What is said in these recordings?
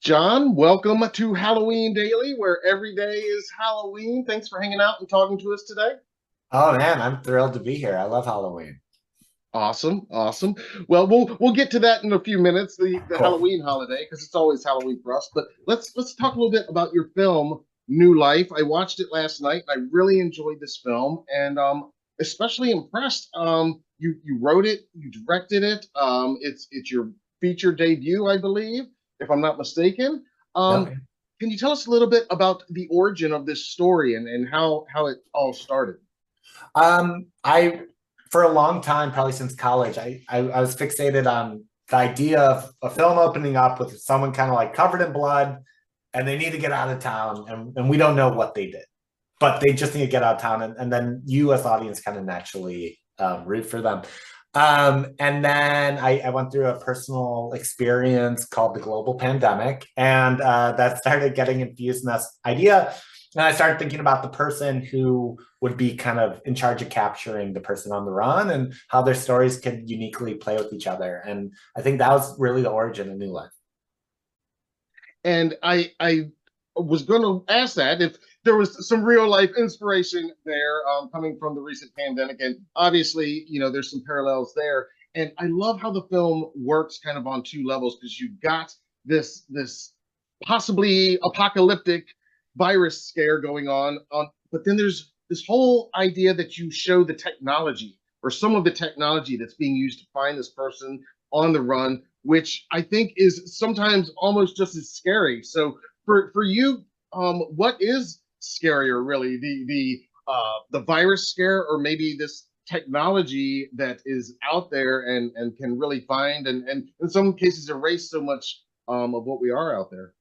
John, welcome to Halloween Daily, where every day is Halloween. Thanks for hanging out and talking to us today. Oh man, I'm thrilled to be here. I love Halloween. Awesome, awesome. Well, we'll get to that in a few minutes, the Cool. Halloween holiday, because it's always Halloween for us. But let's talk a little bit about your film, New Life. I watched it last night. I really enjoyed this film, and especially impressed. You wrote it, you directed it. It's your feature debut, I believe, if I'm not mistaken. Yep. Can you tell us a little bit about the origin of this story and how it all started? I for a long time, probably since college, I was fixated on the idea of a film opening up with someone kind of like covered in blood, and they need to get out of town, and we don't know what they did, but they just need to get out of town, and then you as the audience kind of naturally root for them. And then I went through a personal experience called the global pandemic, and that started getting infused in this idea. And I started thinking about the person who would be kind of in charge of capturing the person on the run and how their stories could uniquely play with each other. And I think that was really the origin of New Life. And I was going to ask that if there was some real life inspiration there, coming from the recent pandemic, and obviously, there's some parallels there. And I love how the film works kind of on two levels because you've got this possibly apocalyptic virus scare going on, but then there's this whole idea that you show the technology or some of the technology that's being used to find this person on the run, which I think is sometimes almost just as scary. So for you, what is scarier, really, the virus scare, or maybe this technology that is out there and can really find and in some cases erase so much of what we are out there?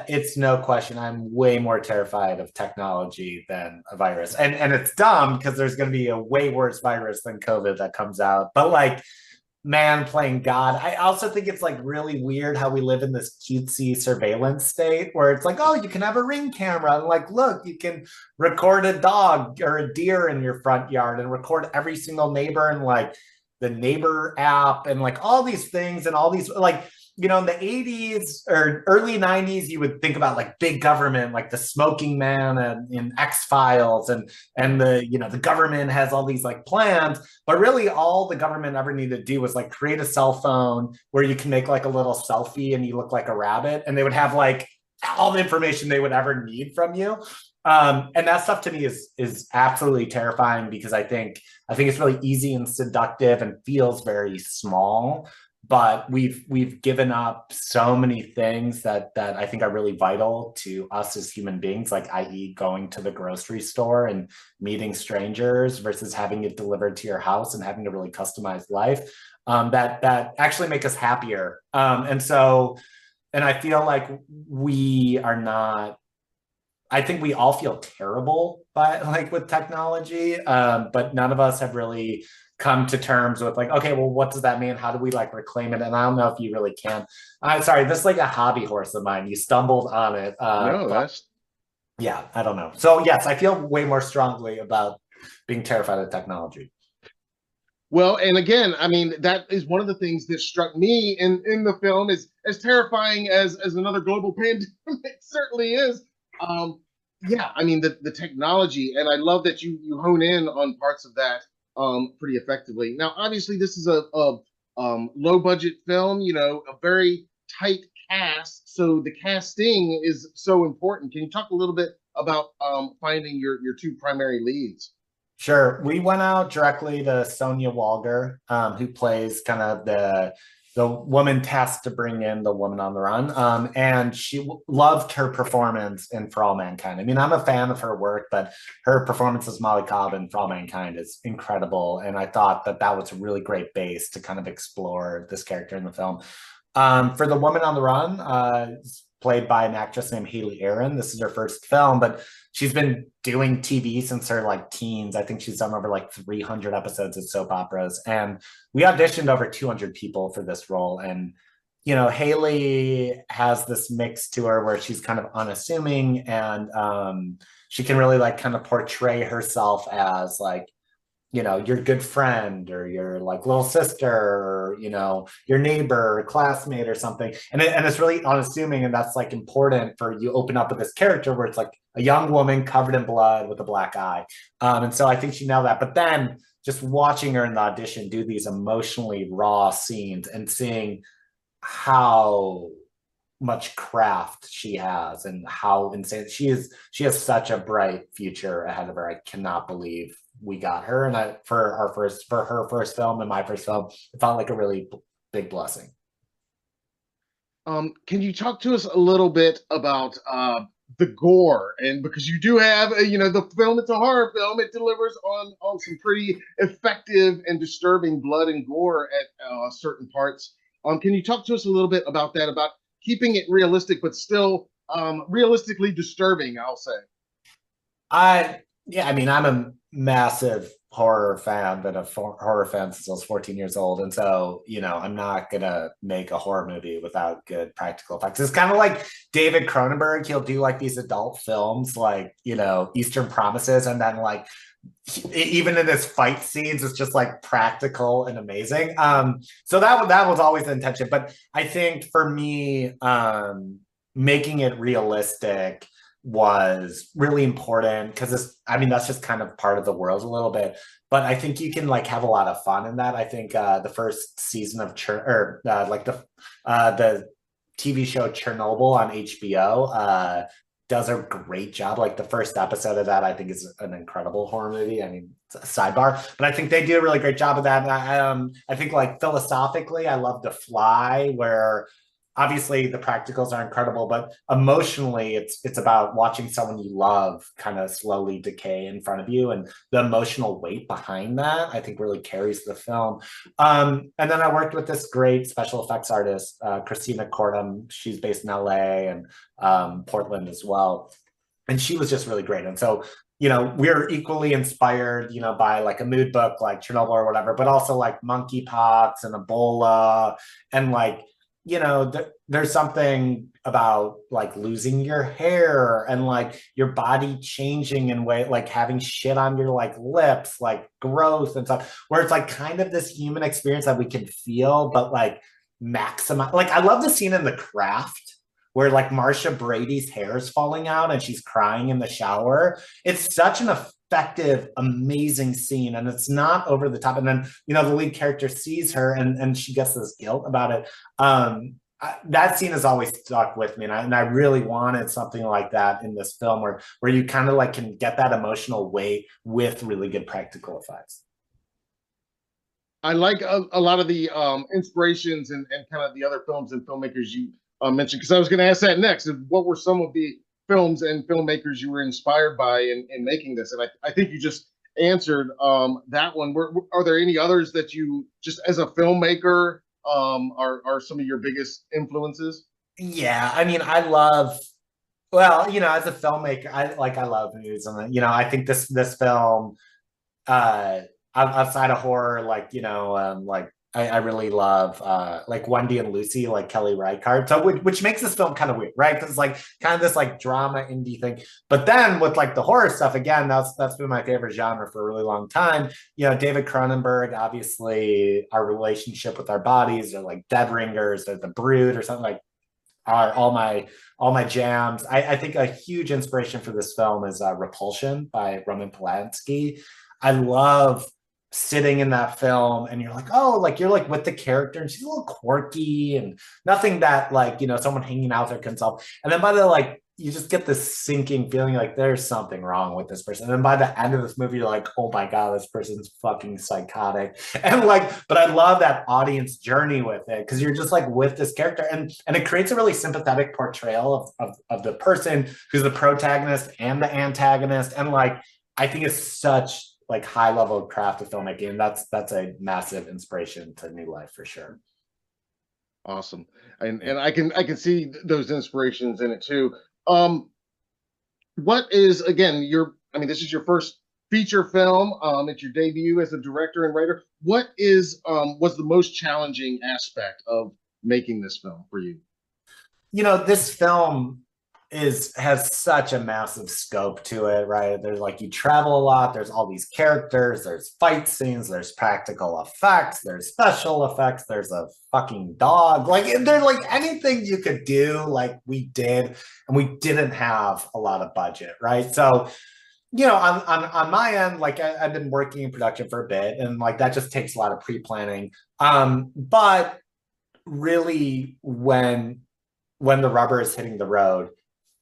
It's no question. I'm way more terrified of technology than a virus. And it's dumb because there's going to be a way worse virus than COVID that comes out. But like man playing God. I also think it's like really weird how we live in this cutesy surveillance state where it's like, oh, you can have a ring camera and like, look, you can record a dog or a deer in your front yard and record every single neighbor and like the neighbor app and like all these things and all these like in the 80s or early 90s, you would think about like big government, like the smoking man and in X-Files and the government has all these like plans, but really all the government ever needed to do was like create a cell phone where you can make like a little selfie and you look like a rabbit, and they would have like all the information they would ever need from you. And that stuff to me is absolutely terrifying because I think it's really easy and seductive and feels very small, but we've given up so many things that I think are really vital to us as human beings, like i.e. going to the grocery store and meeting strangers versus having it delivered to your house and having a really customized life, that actually make us happier. And I feel like we are not. I think we all feel terrible by like with technology, but none of us have really come to terms with like, okay, well, what does that mean? How do we like reclaim it? And I don't know if you really can. I'm sorry, this is like a hobby horse of mine. You stumbled on it, No, but that's yeah, I don't know. So yes, I feel way more strongly about being terrified of technology. well, and again, I mean, that is one of the things that struck me in the film, is as terrifying as another global pandemic certainly is. Um, yeah, I mean the technology, and I love that you hone in on parts of that pretty effectively. Now, obviously, this is a low budget film, a very tight cast, so the casting is so important. Can you talk a little bit about finding your two primary leads? Sure. We went out directly to Sonia Walger, who plays kind of the woman tasked to bring in the woman on the run. And she loved her performance in For All Mankind. I mean, I'm a fan of her work, but her performance as Molly Cobb in For All Mankind is incredible. And I thought that was a really great base to kind of explore this character in the film. For the woman on the run, played by an actress named Haley Aaron. This is her first film, but she's been doing TV since her like teens. I think she's done over like 300 episodes of soap operas, and we auditioned over 200 people for this role. And Haley has this mix to her where she's kind of unassuming, and she can really like kind of portray herself as like your good friend or your like little sister or your neighbor or classmate or something, and it's really unassuming, and that's like important for you open up with this character where it's like a young woman covered in blood with a black eye, and so I think she nailed that. But then just watching her in the audition do these emotionally raw scenes and seeing how much craft she has and how insane she has such a bright future ahead of her. I cannot believe we got her, and for her first film and my first film, it felt like a really big blessing. Can you talk to us a little bit about the gore? And because you do have, the film, it's a horror film. It delivers on some pretty effective and disturbing blood and gore at certain parts. Can you talk to us a little bit about that, about keeping it realistic, but still realistically disturbing, I'll say? Yeah, I mean, I'm a massive horror fan, been a horror fan since I was 14 years old. And so, I'm not gonna make a horror movie without good practical effects. It's kind of like David Cronenberg. He'll do like these adult films like, Eastern Promises, and then like even in his fight scenes, it's just like practical and amazing. So that was always the intention. But I think for me, making it realistic was really important because that's just kind of part of the world a little bit. But I think you can like have a lot of fun in that. I think the first season of the TV show Chernobyl on HBO does a great job. Like the first episode of that, I think is an incredible horror movie. I mean, it's a sidebar, but I think they do a really great job of that. And I think like philosophically, I love The Fly, where obviously the practicals are incredible, but emotionally it's about watching someone you love kind of slowly decay in front of you, and the emotional weight behind that I think really carries the film. And then I worked with this great special effects artist, Christina Cordum. She's based in LA and Portland as well, and she was just really great. And so we're equally inspired, by like a mood book like Chernobyl or whatever, but also like monkeypox and Ebola, and like there's something about like losing your hair and like your body changing in way, like having shit on your like lips, like growth and stuff, where it's like kind of this human experience that we can feel, but like maximize. Like I love the scene in The Craft where like Marsha Brady's hair is falling out and she's crying in the shower. It's such an effective, amazing scene, and it's not over the top. And then the lead character sees her and she gets this guilt about it. That scene has always stuck with me, and I really wanted something like that in this film where you kind of like can get that emotional weight with really good practical effects. I like a lot of the inspirations and kind of the other films and filmmakers you mentioned, because I was going to ask that next. What were some of the films and filmmakers you were inspired by in making this? And I think you just answered that one. Are there any others that you, just as a filmmaker, are some of your biggest influences? Yeah, I mean, I love, well, as a filmmaker, I love movies, and I think this film, uh outside of horror, like like I really love like Wendy and Lucy, like Kelly Reichardt. So which makes this film kind of weird, right? Because it's like kind of this like drama indie thing. But then with like the horror stuff, again, that's been my favorite genre for a really long time. David Cronenberg, obviously Our Relationship with Our Bodies, or like Dead Ringers, or The Brood, or something like are all my jams. I think a huge inspiration for this film is Repulsion by Roman Polanski. I love sitting in that film and you're like, oh, like you're like with the character, and she's a little quirky and nothing that like someone hanging out there can solve. And then by the like you just get this sinking feeling like there's something wrong with this person. And then by the end of this movie, you're like, oh my God, this person's fucking psychotic. And like, but I love that audience journey with it, because you're just like with this character, and it creates a really sympathetic portrayal of the person who's the protagonist and the antagonist. And like, I think it's such like high level of craft of filmmaking. And that's a massive inspiration to New Life for sure. Awesome. And I can see those inspirations in it too. Um, what is, again, I mean, this is your first feature film. It's your debut as a director and writer. What was the most challenging aspect of making this film for you? This film, has such a massive scope to it, right? There's like you travel a lot, there's all these characters, there's fight scenes, there's practical effects, there's special effects, there's a fucking dog. Like there's like anything you could do, like we did, and we didn't have a lot of budget, right? So on my end, like I've been working in production for a bit, and like that just takes a lot of pre-planning. But really, when the rubber is hitting the road,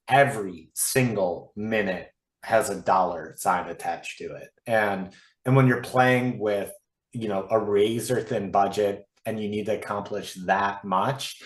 every single minute has a dollar sign attached to it, and when you're playing with a razor thin budget and you need to accomplish that much,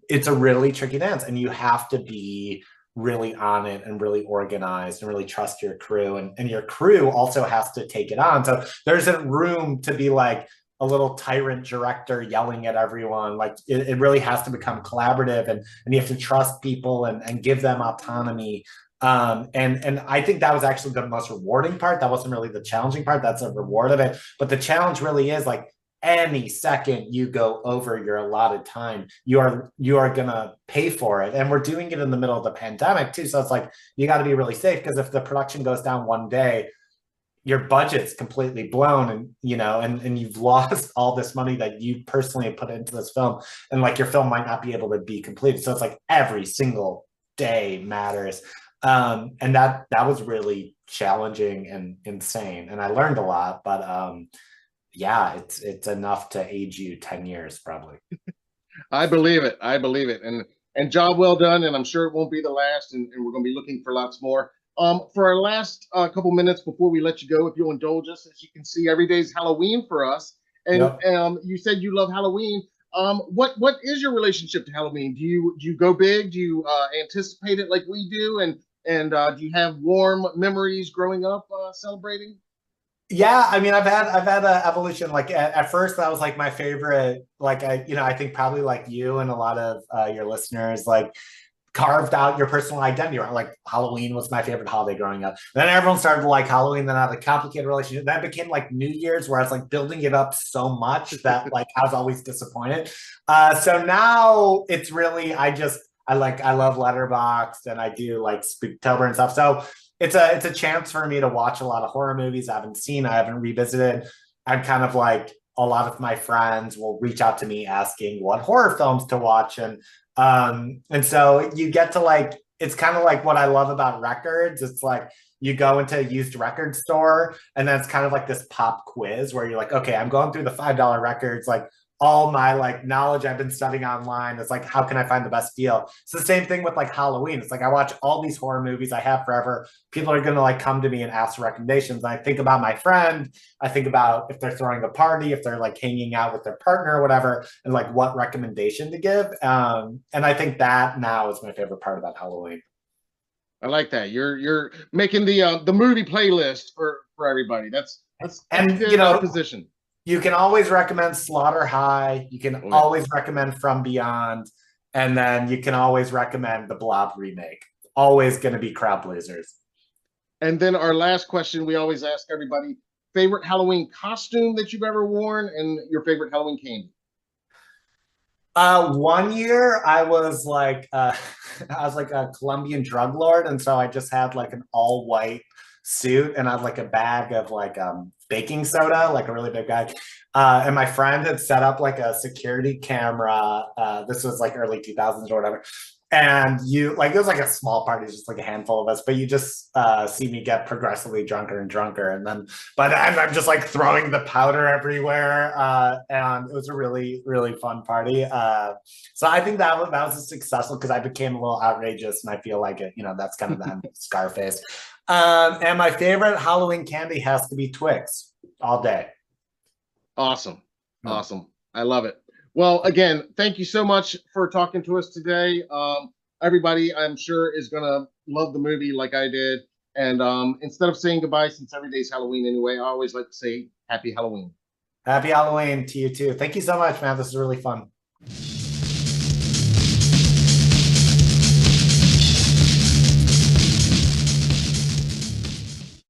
it's a really tricky dance, and you have to be really on it and really organized and really trust your crew, and your crew also has to take it on. So there isn't room to be like a little tyrant director yelling at everyone. Like it really has to become collaborative, and you have to trust people and give them autonomy. And I think that was actually the most rewarding part. That wasn't really the challenging part. That's a reward of it. But the challenge really is like any second you go over your allotted time, you are gonna pay for it. And we're doing it in the middle of the pandemic too. So it's like you got to be really safe, because if the production goes down one day, your budget's completely blown, and you've lost all this money that you personally put into this film, and like your film might not be able to be completed. So it's like every single day matters. And that was really challenging and insane, and I learned a lot. But yeah, it's enough to age you 10 years probably. I believe it. I believe it. And job well done. And I'm sure it won't be the last. And we're going to be looking for lots more. For our last couple minutes before we let you go, if you'll indulge us, as you can see, every day is Halloween for us. And Yep. you said you love Halloween. What is your relationship to Halloween? Do you go big? Do you anticipate it like we do? And do you have warm memories growing up celebrating? Yeah, I mean, I've had an evolution. Like at first, that was like my favorite. Like I think probably like you and a lot of your listeners, like carved out your personal identity. Right? Like Halloween was my favorite holiday growing up. Then everyone started to like Halloween. Then I had a complicated relationship. Then it became like New Year's, where I was like building it up so much that like I was always disappointed. So now it's really I love Letterboxd, and I do like Spooktober and stuff. So it's a chance for me to watch a lot of horror movies I haven't seen, I haven't revisited. I'm kind of like a lot of my friends will reach out to me asking what horror films to watch, and so you get to like, it's kind of like what I love about records. It's like you go into a used record store, and then it's kind of like this pop quiz where you're like, okay, I'm going through the $5 records, like all my like knowledge I've been studying online. It's like, how can I find the best deal? It's the same thing with like Halloween. It's like I watch all these horror movies I have forever. People are gonna like come to me and ask for recommendations. And I think about my friend. I think about if they're throwing a party, if they're like hanging out with their partner or whatever, and like what recommendation to give. And I think that now is my favorite part about Halloween. I like that. You're making the movie playlist for everybody. That's a And good position. you can always recommend Slaughter High. You can Oh, yeah. always recommend From Beyond. And then you can always recommend the Blob remake. Always going to be crowd pleasers. And then our last question, we always ask everybody, favorite Halloween costume that you've ever worn and your favorite Halloween candy. One year I was like I was like a Colombian drug lord, and so I just had like an all white suit, and I had like a bag of like baking soda, like a really big bag. And my friend had set up like a security camera. This was like early 2000s or whatever. And you like, it was like a small party, just like a handful of us, but you just see me get progressively drunker and drunker. And then by the end, I'm just like throwing the powder everywhere. And it was a really, really fun party. So I think that was a successful, because I became a little outrageous, and I feel like it, that's kind of the end of Scarface. And my favorite Halloween candy has to be Twix all day. Awesome. Hmm. Awesome. I love it. Well, again, thank you so much for talking to us today. Everybody, I'm sure, is going to love the movie like I did. And instead of saying goodbye, since every day's Halloween anyway, I always like to say happy Halloween. Happy Halloween to you too. Thank you so much, man. This is really fun.